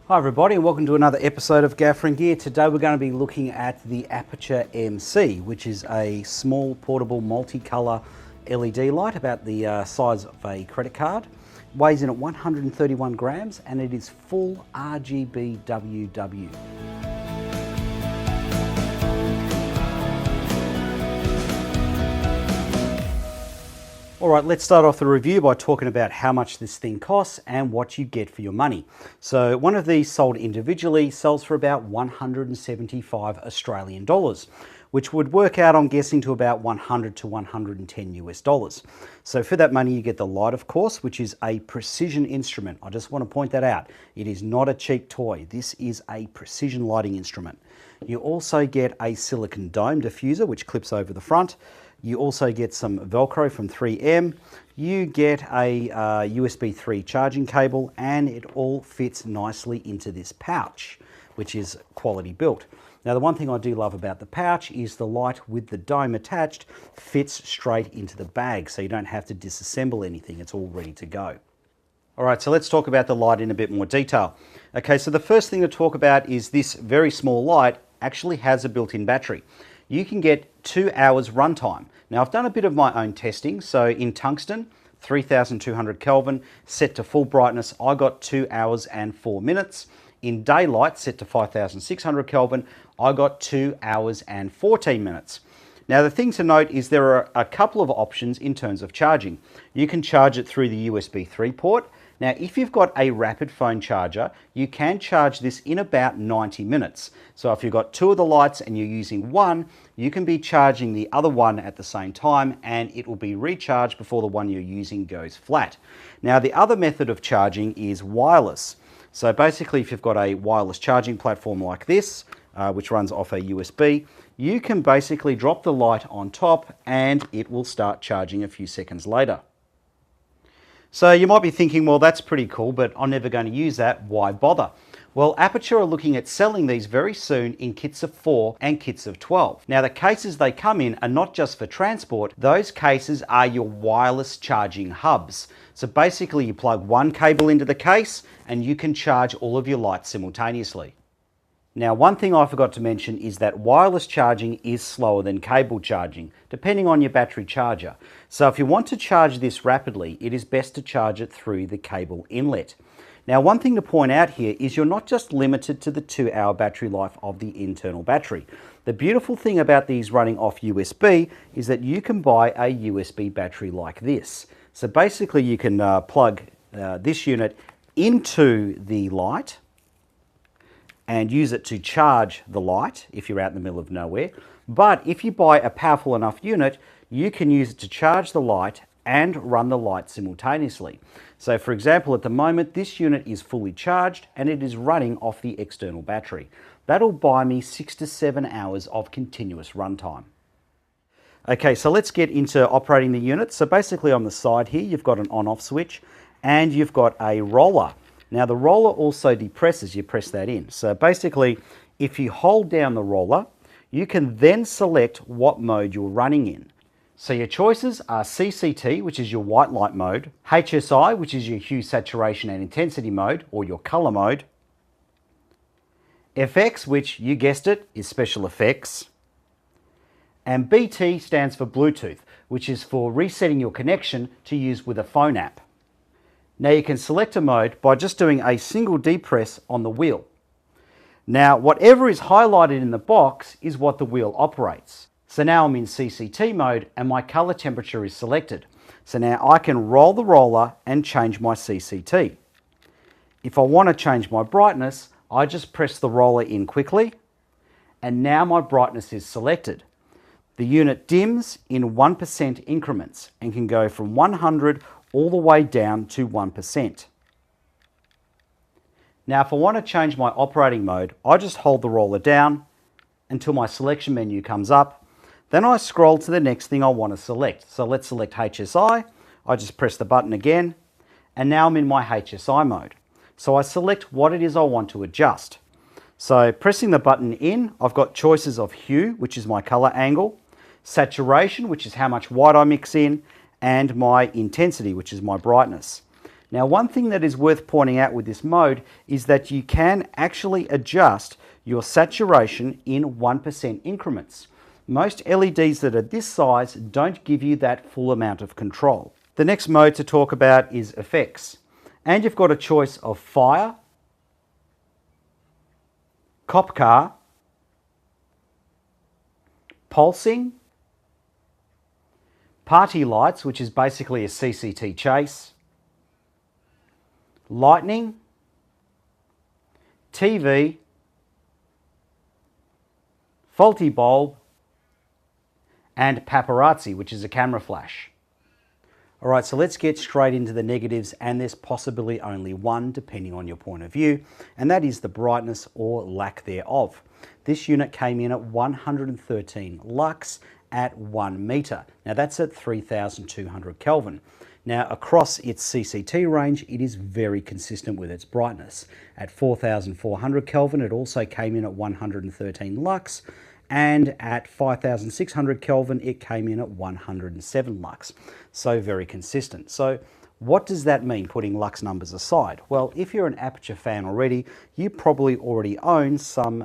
Hi everybody and welcome to another episode of Gaffer and Gear. Today we're going to be looking at the Aputure MC, which is a small portable multicolour LED light about the size of a credit card. It weighs in at 131 grams and it is full RGB WW. Alright, let's start off the review by talking about how much this thing costs and what you get for your money. So one of these sold individually sells for about 175 Australian dollars, which would work out, I'm guessing, to about 100 to 110 US dollars. So for that money you get the light, of course, which is a precision instrument. I just want to point that out. It is not a cheap toy. This is a precision lighting instrument. You also get a silicon dome diffuser which clips over the front. You also get some Velcro from 3M. You get a USB 3 charging cable, and it all fits nicely into this pouch, which is quality built. Now, the one thing I do love about the pouch is the light with the dome attached fits straight into the bag, so you don't have to disassemble anything. It's all ready to go. All right, so let's talk about the light in a bit more detail. Okay, so the first thing to talk about is this very small light actually has a built-in battery. You can get 2 hours runtime. Now, I've done a bit of my own testing. So in tungsten, 3200 Kelvin, set to full brightness, I got 2 hours and 4 minutes. In daylight, set to 5600 Kelvin, I got 2 hours and 14 minutes. Now, the thing to note is there are a couple of options in terms of charging. You can charge it through the USB 3 port. Now, if you've got a rapid phone charger, you can charge this in about 90 minutes. So if you've got two of the lights and you're using one, you can be charging the other one at the same time and it will be recharged before the one you're using goes flat. Now, the other method of charging is wireless. So basically, if you've got a wireless charging platform like this, which runs off a USB, you can basically drop the light on top and it will start charging a few seconds later. So you might be thinking, well, that's pretty cool, but I'm never going to use that. Why bother? Well, Aputure are looking at selling these very soon in kits of 4 and kits of 12. Now, the cases they come in are not just for transport. Those cases are your wireless charging hubs. So basically, you plug one cable into the case and you can charge all of your lights simultaneously. Now, one thing I forgot to mention is that wireless charging is slower than cable charging, depending on your battery charger. So if you want to charge this rapidly, it is best to charge it through the cable inlet. Now, one thing to point out here is you're not just limited to the 2-hour battery life of the internal battery. The beautiful thing about these running off USB is that you can buy a USB battery like this. So basically you can plug this unit into the light and use it to charge the light if you're out in the middle of nowhere. But if you buy a powerful enough unit, you can use it to charge the light and run the light simultaneously. So for example, at the moment, this unit is fully charged and it is running off the external battery. That'll buy me 6 to 7 hours of continuous runtime. Okay, so let's get into operating the unit. So basically on the side here, you've got an on-off switch and you've got a roller. Now, the roller also depresses, you press that in. So basically, if you hold down the roller, you can then select what mode you're running in. So your choices are CCT, which is your white light mode, HSI, which is your hue, saturation and intensity mode, or your color mode, FX, which you guessed it, is special effects, and BT stands for Bluetooth, which is for resetting your connection to use with a phone app. Now you can select a mode by just doing a single depress on the wheel. Now, whatever is highlighted in the box is what the wheel operates. So now I'm in CCT mode and my color temperature is selected. So now I can roll the roller and change my CCT. If I want to change my brightness, I just press the roller in quickly and now my brightness is selected. The unit dims in 1% increments and can go from 100 all the way down to 1%. Now, if I want to change my operating mode, I just hold the roller down until my selection menu comes up. Then I scroll to the next thing I want to select. So let's select HSI. I just press the button again, and now I'm in my HSI mode. So I select what it is I want to adjust. So pressing the button in, I've got choices of hue, which is my color angle, saturation, which is how much white I mix in, and my intensity, which is my brightness. Now, one thing that is worth pointing out with this mode is that you can actually adjust your saturation in 1% increments. Most LEDs that are this size don't give you that full amount of control. The next mode to talk about is effects. And you've got a choice of fire, cop car, pulsing, party lights, which is basically a CCT chase, lightning, TV, faulty bulb, and paparazzi, which is a camera flash. All right, so let's get straight into the negatives, and there's possibly only one depending on your point of view, and that is the brightness or lack thereof. This unit came in at 113 lux at 1 meter. Now that's at 3200 Kelvin. Now across its CCT range, it is very consistent with its brightness. At 4400 Kelvin, it also came in at 113 lux, and at 5600 Kelvin, it came in at 107 lux. So very consistent. So what does that mean, putting lux numbers aside? Well, if you're an Aputure fan already, you probably already own some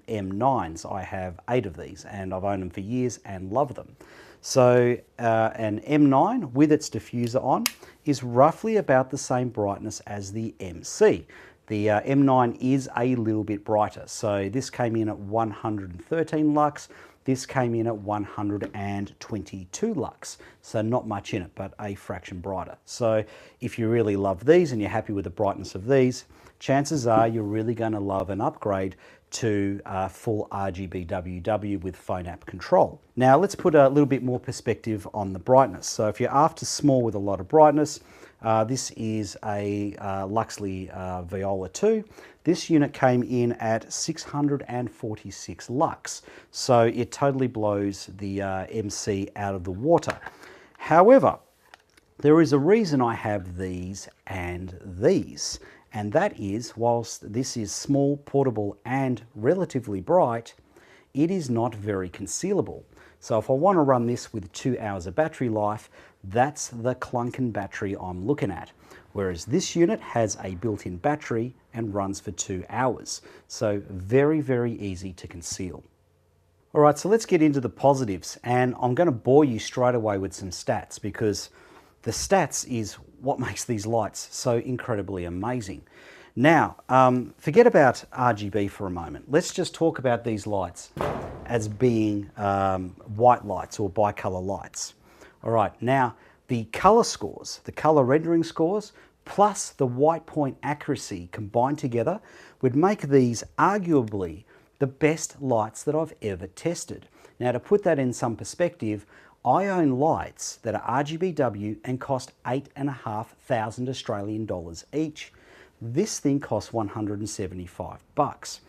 M9s. I have 8 of these, and I've owned them for years and love them. So an M9 with its diffuser on is roughly about the same brightness as the MC. The M9 is a little bit brighter. So this came in at 113 lux. This came in at 122 lux. So not much in it, but a fraction brighter. So if you really love these and you're happy with the brightness of these, chances are you're really going to love an upgrade to full RGB WW with phone app control. Now let's put a little bit more perspective on the brightness. So if you're after small with a lot of brightness, this is a Luxley Viola 2. This unit came in at 646 lux, so it totally blows the MC out of the water. However, there is a reason I have these and these, and that is, whilst this is small, portable, and relatively bright, it is not very concealable. So if I want to run this with 2 hours of battery life, that's the clunking battery I'm looking at. Whereas this unit has a built-in battery and runs for 2 hours. So very, very easy to conceal. All right, so let's get into the positives, and I'm going to bore you straight away with some stats, because the stats is what makes these lights so incredibly amazing. Now, forget about RGB for a moment. Let's just talk about these lights as being white lights or bicolor lights. All right, now the color scores, the color rendering scores, plus the white point accuracy combined together would make these arguably the best lights that I've ever tested. Now, to put that in some perspective, I own lights that are RGBW and cost 8,500 Australian dollars each. This thing costs 175 bucks.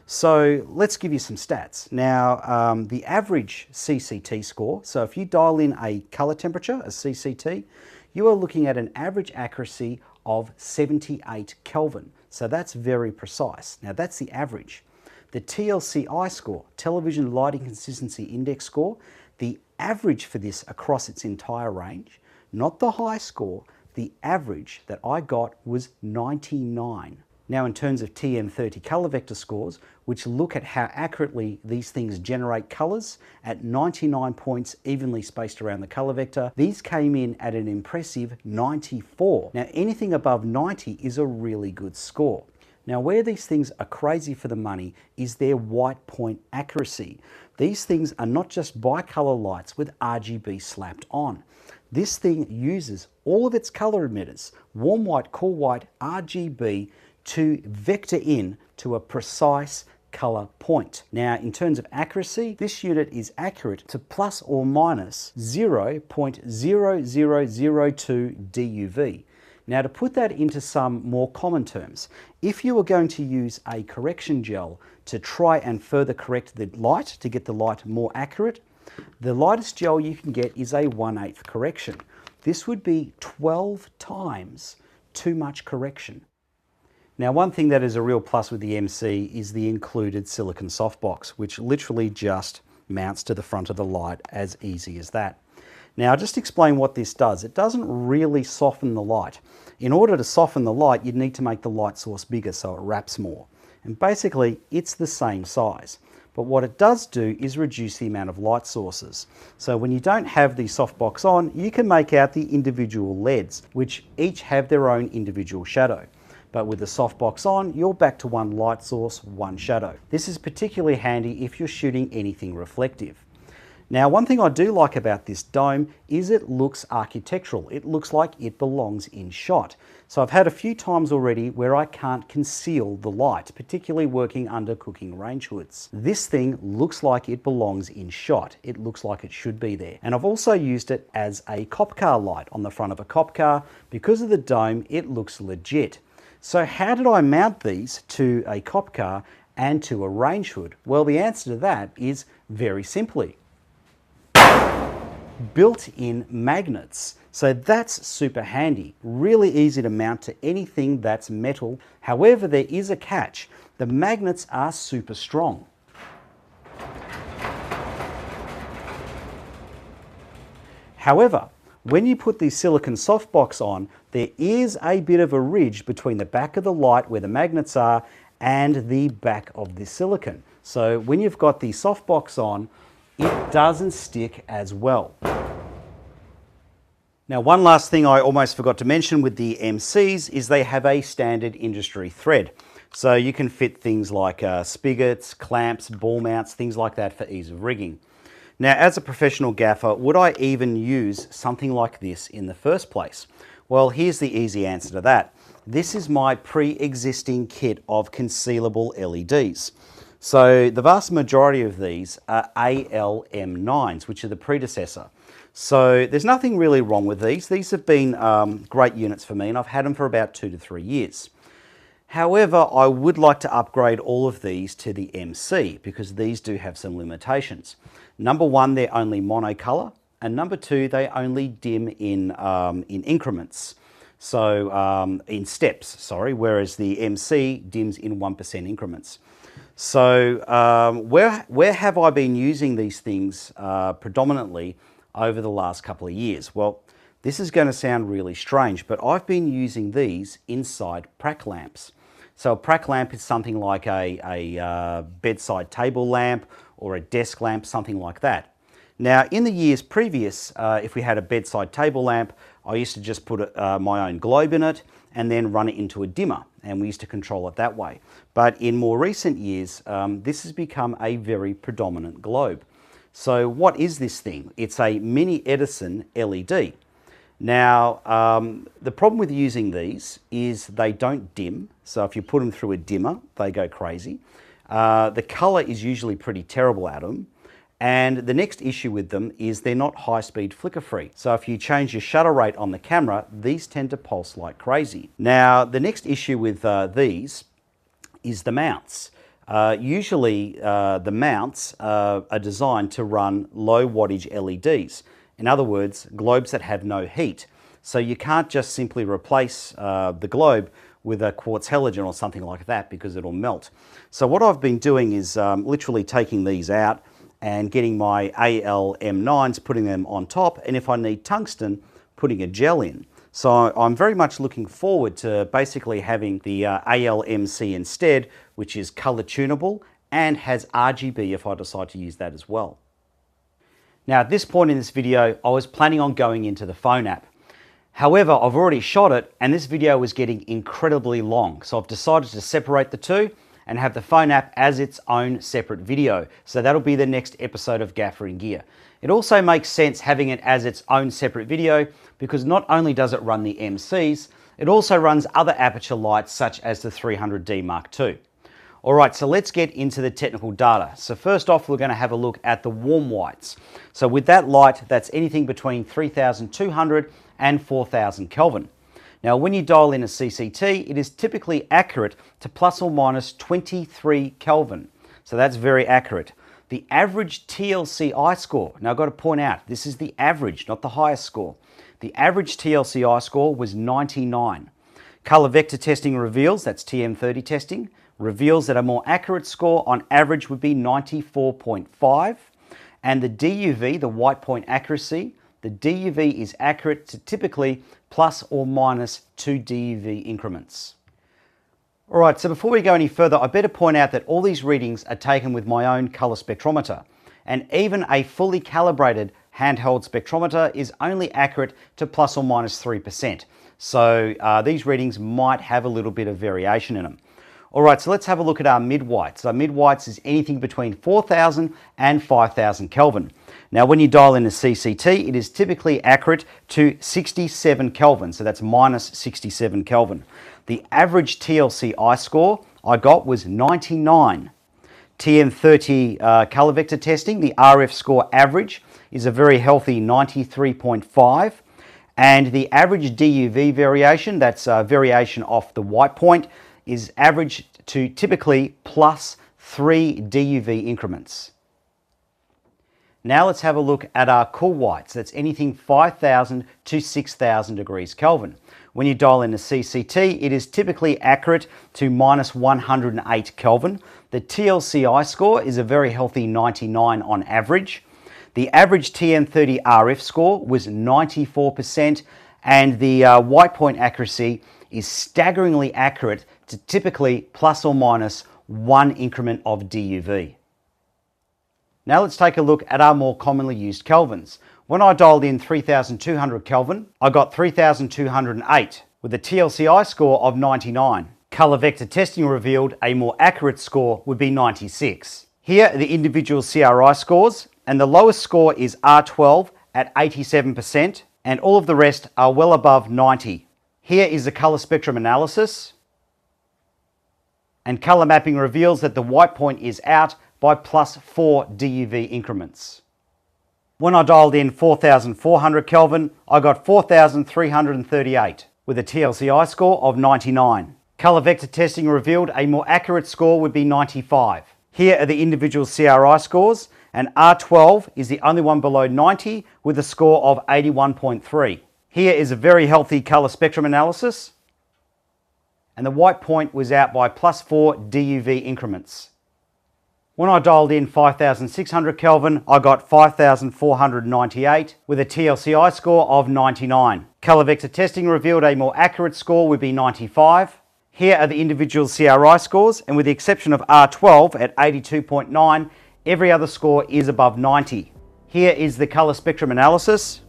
So let's give you some stats. Now, the average CCT score, so if you dial in a color temperature, a CCT, you are looking at an average accuracy of 78 Kelvin. So that's very precise. Now that's the average. The TLCI score, Television Lighting Consistency Index score, the average for this across its entire range, not the high score, the average that I got was 99. Now in terms of TM30 color vector scores, which look at how accurately these things generate colors at 99 points evenly spaced around the color vector, these came in at an impressive 94. Now anything above 90 is a really good score. Now where these things are crazy for the money is their white point accuracy. These things are not just bicolor lights with RGB slapped on. This thing uses all of its color emitters, warm white, cool white, RGB, to vector in to a precise color point. Now, in terms of accuracy, this unit is accurate to plus or minus 0.0002 DUV. Now, to put that into some more common terms, if you were going to use a correction gel to try and further correct the light to get the light more accurate, the lightest gel you can get is a 1/8 correction. This would be 12 times too much correction. Now, one thing that is a real plus with the MC is the included silicon softbox, which literally just mounts to the front of the light as easy as that. Now, I'll just explain what this does. It doesn't really soften the light. In order to soften the light, you'd need to make the light source bigger so it wraps more. And basically, it's the same size. But what it does do is reduce the amount of light sources. So when you don't have the softbox on, you can make out the individual LEDs, which each have their own individual shadow. But with the softbox on, you're back to one light source, one shadow. This is particularly handy if you're shooting anything reflective. Now, one thing I do like about this dome is it looks architectural. It looks like it belongs in shot. So I've had a few times already where I can't conceal the light, particularly working under cooking range hoods. This thing looks like it belongs in shot. It looks like it should be there. And I've also used it as a cop car light on the front of a cop car. Because of the dome, it looks legit. So how did I mount these to a cop car and to a range hood? Well, the answer to that is very simply built-in magnets. So that's super handy, really easy to mount to anything that's metal. However, there is a catch. The magnets are super strong. However, when you put the silicon softbox on, there is a bit of a ridge between the back of the light where the magnets are and the back of the silicon. So when you've got the softbox on, it doesn't stick as well. Now, one last thing I almost forgot to mention with the MCs is they have a standard industry thread. So you can fit things like spigots, clamps, ball mounts, things like that for ease of rigging. Now, as a professional gaffer, would I even use something like this in the first place? Well, here's the easy answer to that. This is my pre-existing kit of concealable LEDs. So the vast majority of these are ALM9s, which are the predecessor. So there's nothing really wrong with these. These have been great units for me, and I've had them for about 2 to 3 years. However, I would like to upgrade all of these to the MC because these do have some limitations. Number one, they're only monocolor, and number two, they only dim in increments. So in steps, sorry, whereas the MC dims in 1% increments. So where have I been using these things predominantly over the last couple of years? Well, this is going to sound really strange, but I've been using these inside prac lamps. So a prac lamp is something like a bedside table lamp or a desk lamp, something like that. Now, in the years previous, if we had a bedside table lamp, I used to just put my own globe in it and then run it into a dimmer, and we used to control it that way. But in more recent years, this has become a very predominant globe. So what is this thing? It's a mini Edison LED. Now, the problem with using these is they don't dim. So if you put them through a dimmer, they go crazy. The color is usually pretty terrible at them. And the next issue with them is they're not high-speed flicker-free. So if you change your shutter rate on the camera, these tend to pulse like crazy. Now, the next issue with these is the mounts. Usually, the mounts are designed to run low wattage LEDs. In other words, globes that have no heat. So you can't just simply replace the globe with a quartz halogen or something like that because it'll melt. So what I've been doing is literally taking these out and getting my ALM9s, putting them on top, and if I need tungsten, putting a gel in. So I'm very much looking forward to basically having the ALMC instead, which is color tunable and has RGB if I decide to use that as well. Now, at this point in this video, I was planning on going into the phone app. However, I've already shot it and this video was getting incredibly long. So I've decided to separate the two and have the phone app as its own separate video. So that'll be the next episode of Gaffer in Gear. It also makes sense having it as its own separate video because not only does it run the MCs, it also runs other aperture lights such as the 300D Mark II. All right, so let's get into the technical data. So first off, we're going to have a look at the warm whites. So with that light, that's anything between 3,200 and 4,000 Kelvin. Now, when you dial in a CCT, it is typically accurate to plus or minus 23 Kelvin. So that's very accurate. The average TLCI score, now I've got to point out, this is the average, not the highest score. The average TLCI score was 99. Color vector testing reveals, that's TM30 testing, reveals that a more accurate score on average would be 94.5. And the DUV, the white point accuracy, the DUV is accurate to typically plus or minus 2 DUV increments. All right, so before we go any further, I better point out that all these readings are taken with my own color spectrometer, and even a fully calibrated handheld spectrometer is only accurate to plus or minus 3%. So these readings might have a little bit of variation in them. All right, so let's have a look at our mid-whites. Our mid-whites is anything between 4,000 and 5,000 Kelvin. Now, when you dial in a CCT, it is typically accurate to 67 Kelvin, so that's minus 67 Kelvin. The average TLCI score I got was 99. TM30 color vector testing, the RF score average is a very healthy 93.5. And the average DUV variation, that's variation off the white point, is average to typically plus 3 DUV increments. Now let's have a look at our cool whites. That's anything 5,000 to 6,000 degrees Kelvin. When you dial in a CCT, it is typically accurate to minus 108 Kelvin. The TLCI score is a very healthy 99 on average. The average TM30 RF score was 94%, and the white point accuracy is staggeringly accurate to typically plus or minus 1 increment of DUV. Now let's take a look at our more commonly used kelvins. When I dialed in 3,200 Kelvin, I got 3,208 with a TLCI score of 99. Color vector testing revealed a more accurate score would be 96. Here are the individual CRI scores, and the lowest score is R12 at 87%, and all of the rest are well above 90. Here is the color spectrum analysis, and color mapping reveals that the white point is out by plus 4 DUV increments. When I dialed in 4,400 Kelvin, I got 4,338 with a TLCI score of 99. Color vector testing revealed a more accurate score would be 95. Here are the individual CRI scores, and R12 is the only one below 90 with a score of 81.3. Here is a very healthy color spectrum analysis, and the white point was out by plus 4 DUV increments. When I dialed in 5,600 Kelvin, I got 5,498 with a TLCI score of 99. Color vector testing revealed a more accurate score would be 95. Here are the individual CRI scores, and with the exception of R12 at 82.9, every other score is above 90. Here is the color spectrum analysis,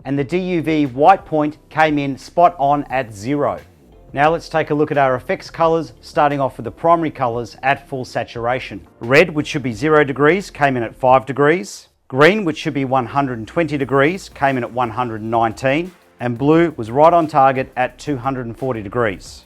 and the DUV white point came in spot on at 0. Now let's take a look at our effects colors, starting off with the primary colors at full saturation. Red, which should be 0 degrees, came in at 5 degrees. Green, which should be 120 degrees, came in at 119. And blue was right on target at 240 degrees.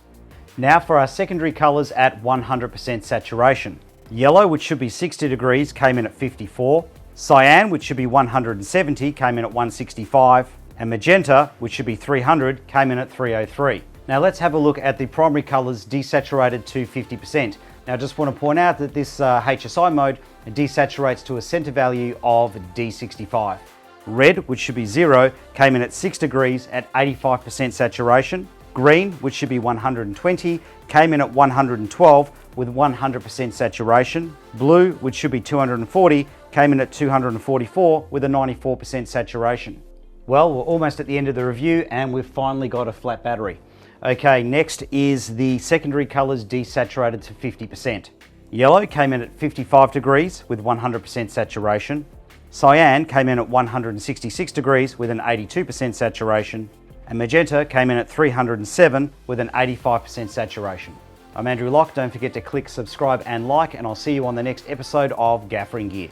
Now for our secondary colors at 100% saturation. Yellow, which should be 60 degrees, came in at 54. Cyan, which should be 170, came in at 165. And magenta, which should be 300, came in at 303. Now let's have a look at the primary colors desaturated to 50%. Now I just want to point out that this HSI mode desaturates to a center value of D65. Red, which should be 0, came in at 6 degrees at 85% saturation. Green, which should be 120, came in at 112 with 100% saturation. Blue, which should be 240, came in at 244 with a 94% saturation. Well, we're almost at the end of the review, and we've finally got a flat battery. Okay, next is the secondary colors desaturated to 50%. Yellow came in at 55 degrees with 100% saturation. Cyan came in at 166 degrees with an 82% saturation. And magenta came in at 307 with an 85% saturation. I'm Andrew Locke. Don't forget to click subscribe and like, and I'll see you on the next episode of Gaffer in Gear.